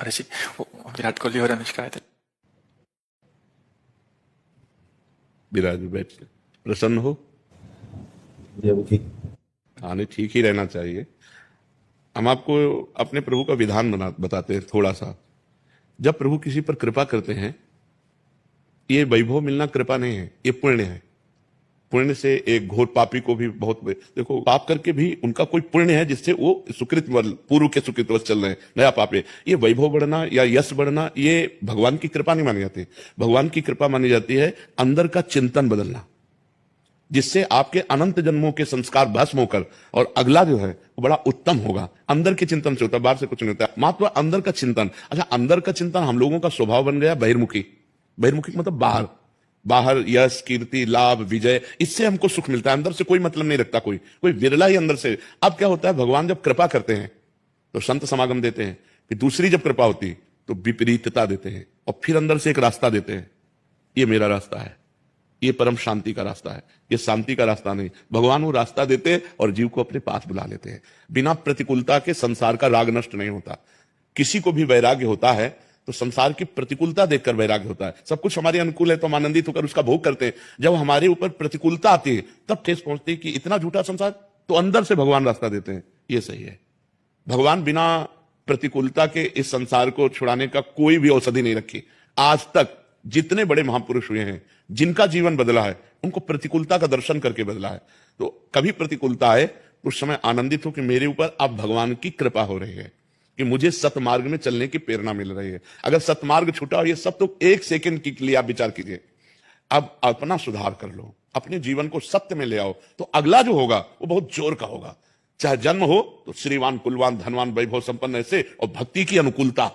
ऋषि, वो विराट कोहली और अनुष्का आए थे। विराज बैठ प्रसन्न हो। ये भी ठीक। हाँ नहीं, ठीक ही रहना चाहिए। हम आपको अपने प्रभु का विधान बताते हैं थोड़ा सा। जब प्रभु किसी पर कृपा करते हैं, ये वैभव मिलना कृपा नहीं है, ये पुण्य है। पुण्य से एक घोर पापी को भी बहुत, देखो पाप करके भी उनका कोई पुण्य है जिससे वो सुकृत पूर्व के सुकृत चल रहे हैं, नया पाप है। ये वैभव बढ़ना या यश बढ़ना, ये भगवान की कृपा नहीं मानी जाती। भगवान की कृपा मानी जाती है अंदर का चिंतन बदलना, जिससे आपके अनंत जन्मों के संस्कार भस्म होकर और अगला जो है वो बड़ा उत्तम होगा। अंदर के चिंतन से होता है, बाहर से कुछ नहीं होता। मात्र अंदर का चिंतन। अच्छा, अंदर का चिंतन हम लोगों का स्वभाव बन गया बहिर्मुखी। बहिर्मुखी मतलब बाहर, बाहर यश कीर्ति लाभ विजय, इससे हमको सुख मिलता है। अंदर से कोई मतलब नहीं रखता, कोई विरला ही अंदर से। अब क्या होता है, भगवान जब कृपा करते हैं तो संत समागम देते हैं, फिर दूसरी जब कृपा होती तो विपरीतता देते हैं, और फिर अंदर से एक रास्ता देते हैं। ये मेरा रास्ता है, ये परम शांति का रास्ता है, ये शांति का रास्ता नहीं। भगवान वो रास्ता देते और जीव को अपने पास बुला लेते हैं। बिना प्रतिकूलता के संसार का राग नष्ट नहीं होता। किसी को भी वैराग्य होता है तो संसार की प्रतिकूलता देखकर वैराग्य होता है। सब कुछ हमारे अनुकूल है तो हम आनंदित होकर उसका भोग करते हैं। जब हमारे ऊपर प्रतिकूलता आती है तब ठेस पहुंचती है कि इतना झूठा संसार, तो अंदर से भगवान रास्ता देते हैं। ये सही है। भगवान बिना प्रतिकूलता के इस संसार को छुड़ाने का कोई भी औषधि नहीं रखी। आज तक जितने बड़े महापुरुष हुए हैं, जिनका जीवन बदला है, उनको प्रतिकूलता का दर्शन करके बदला है। तो कभी प्रतिकूलता आए तो उस समय आनंदित हो कि मेरे ऊपर अब भगवान की कृपा हो रही है, कि मुझे सतमार्ग में चलने की प्रेरणा मिल रही है। अगर सतमार्ग छूटा हो, ये सब तो एक सेकंड के लिए आप विचार कीजिए। अब अपना सुधार कर लो, अपने जीवन को सत्य में ले आओ, तो अगला जो होगा वो बहुत जोर का होगा। चाहे जन्म हो तो श्रीवान कुलवान धनवान वैभव संपन्न ऐसे, और भक्ति की अनुकूलता,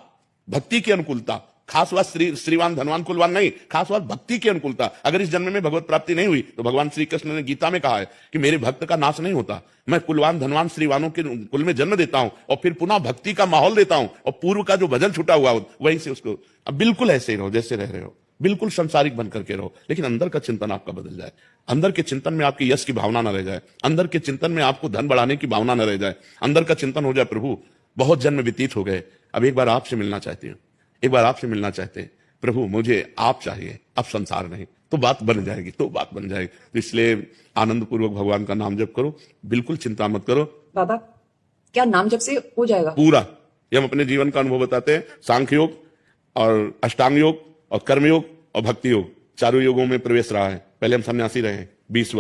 भक्ति की अनुकूलता। खास बात श्रीवान धनवान कुलवान नहीं, खास बात भक्ति की अनुकूलता। अगर इस जन्म में भगवत प्राप्ति नहीं हुई तो भगवान श्री कृष्ण ने गीता में कहा है कि मेरे भक्त का नाश नहीं होता। मैं कुलवान धनवान श्रीवानों के कुल में जन्म देता हूं और फिर पुनः भक्ति का माहौल देता हूं, और पूर्व का जो भजन छूटा हुआ वहीं से उसको। अब बिल्कुल ऐसे ही रहो जैसे रह रहे हो, बिल्कुल संसारिक बन करके रहो, लेकिन अंदर का चिंतन आपका बदल जाए। अंदर के चिंतन में आपकी यश की भावना न रह जाए, अंदर के चिंतन में आपको धन बढ़ाने की भावना न रह जाए। अंदर का चिंतन हो जाए, प्रभु बहुत जन्म व्यतीत हो गए, अब एक बार आपसे मिलना चाहती हूँ, एक बार आपसे मिलना चाहते हैं प्रभु, मुझे आप चाहिए, अब संसार नहीं। तो बात बन जाएगी, तो बात बन जाएगी। तो इसलिए आनंद पूर्वक भगवान का नाम जप करो, बिल्कुल चिंता मत करो। बाबा, क्या नाम जप से हो जाएगा? पूरा। ये हम अपने जीवन का अनुभव बताते हैं। सांख्य योग और अष्टांग योग और कर्मयोग और भक्ति योग, चारों योगों में प्रवेश रहा है। पहले हम सन्यासी रहे 20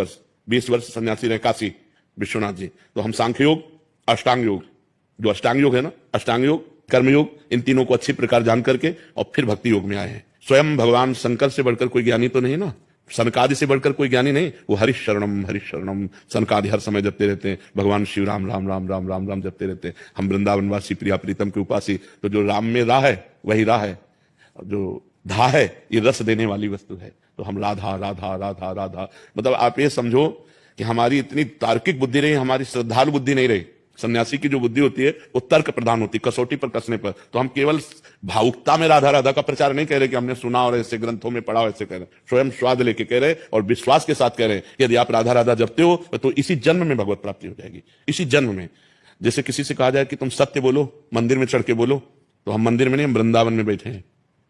वर्ष सन्यासी रहे काशी विश्वनाथ जी। तो हम सांख्य योग, अष्टांग योग, जो अष्टांग योग है ना, अष्टांग योग कर्मयोग, इन तीनों को अच्छी प्रकार जान करके और फिर भक्ति योग में आए हैं। स्वयं भगवान शंकर से बढ़कर कोई ज्ञानी तो नहीं ना, सनकादि से बढ़कर कोई ज्ञानी नहीं। वो हरिशरणम सनकादि हर समय जपते रहते हैं। भगवान शिव राम राम राम राम राम राम जपते रहते हैं। हम वृंदावनवासी प्रिया प्रीतम के उपासी। तो जो राम में राह है वही राह है, जो धा है ये रस देने वाली वस्तु है। तो हम राधा राधा राधा राधा, मतलब आप ये समझो कि हमारी इतनी तार्किक बुद्धि रही, हमारी श्रद्धालु बुद्धि नहीं रही। सन्यासी की जो बुद्धि होती है वो तर्क प्रधान होती है, कसौटी पर कसने पर। तो हम केवल भावुकता में राधा राधा का प्रचार नहीं कह रहे कि हमने सुना और ऐसे ग्रंथों में पढ़ा, ऐसे कह रहे, स्वयं स्वाद लेके कह रहे और विश्वास के साथ कह रहे हैं। यदि आप राधा राधा जपते हो तो इसी जन्म में भगवत प्राप्ति हो जाएगी, इसी जन्म में। जैसे किसी से कहा जाए कि तुम सत्य बोलो, मंदिर में चढ़ के बोलो, तो हम मंदिर में नहीं, हम वृंदावन में बैठे हैं।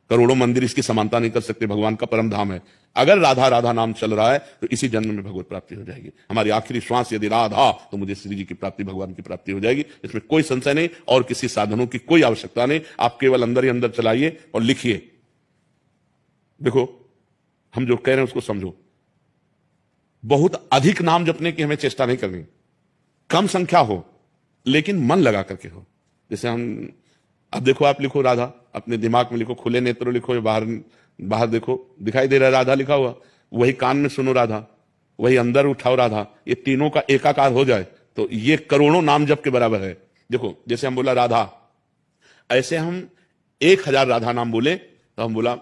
करोड़ों मंदिर इसकी समानता नहीं कर सकते, भगवान का परम धाम है। अगर राधा राधा नाम चल रहा है तो इसी जन्म में भगवत प्राप्ति हो जाएगी। हमारी आखिरी श्वास यदि राधा, तो मुझे श्री जी की प्राप्ति, भगवान की प्राप्ति हो जाएगी। इसमें कोई संशय नहीं और किसी साधनों की कोई आवश्यकता नहीं। आप केवल अंदर ही अंदर चलाइए और लिखिए। देखो, हम जो कह रहे हैं उसको समझो। बहुत अधिक नाम जपने की हमें चेष्टा नहीं करनी, कम संख्या हो लेकिन मन लगा करके हो। जैसे हम, अब देखो आप लिखो राधा, अपने दिमाग में लिखो, खुले नेत्रों लिखो, या बाहर देखो, दिखाई दे रहा है राधा लिखा हुआ, वही कान में सुनो राधा, वही अंदर उठाओ राधा। ये तीनों का एकाकार हो जाए तो ये करोड़ों नाम जप के बराबर है। देखो, जैसे हम बोला राधा, ऐसे हम 1000 राधा नाम बोले तो हम बोला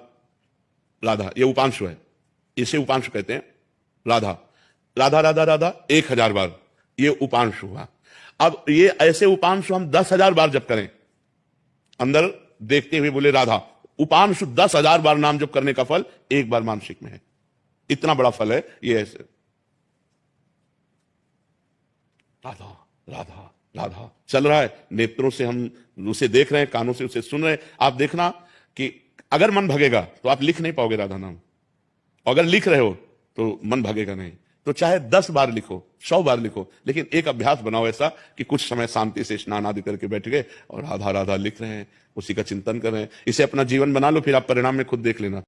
राधा, ये उपांशु है, इसे उपांशु कहते हैं। राधा राधा राधा राधा 1000 बार, ये उपांशु हुआ। अब ये ऐसे उपांशु हम 10,000 बार जप करें, अंदर देखते हुए बोले राधा, उपांशु 10,000 बार नाम जप करने का फल एक बार मानसिक में है। इतना बड़ा फल है ये। ऐसे राधा राधा राधा चल रहा है, नेत्रों से हम उसे देख रहे हैं, कानों से उसे सुन रहे हैं। आप देखना कि अगर मन भगेगा तो आप लिख नहीं पाओगे राधा नाम, अगर लिख रहे हो तो मन भगेगा नहीं। तो चाहे 10 बार लिखो, 100 बार लिखो, लेकिन एक अभ्यास बनाओ ऐसा कि कुछ समय शांति से स्नान आदि करके बैठ गए और राधा राधा लिख रहे हैं, उसी का चिंतन कर रहे हैं। इसे अपना जीवन बना लो, फिर आप परिणाम में खुद देख लेना।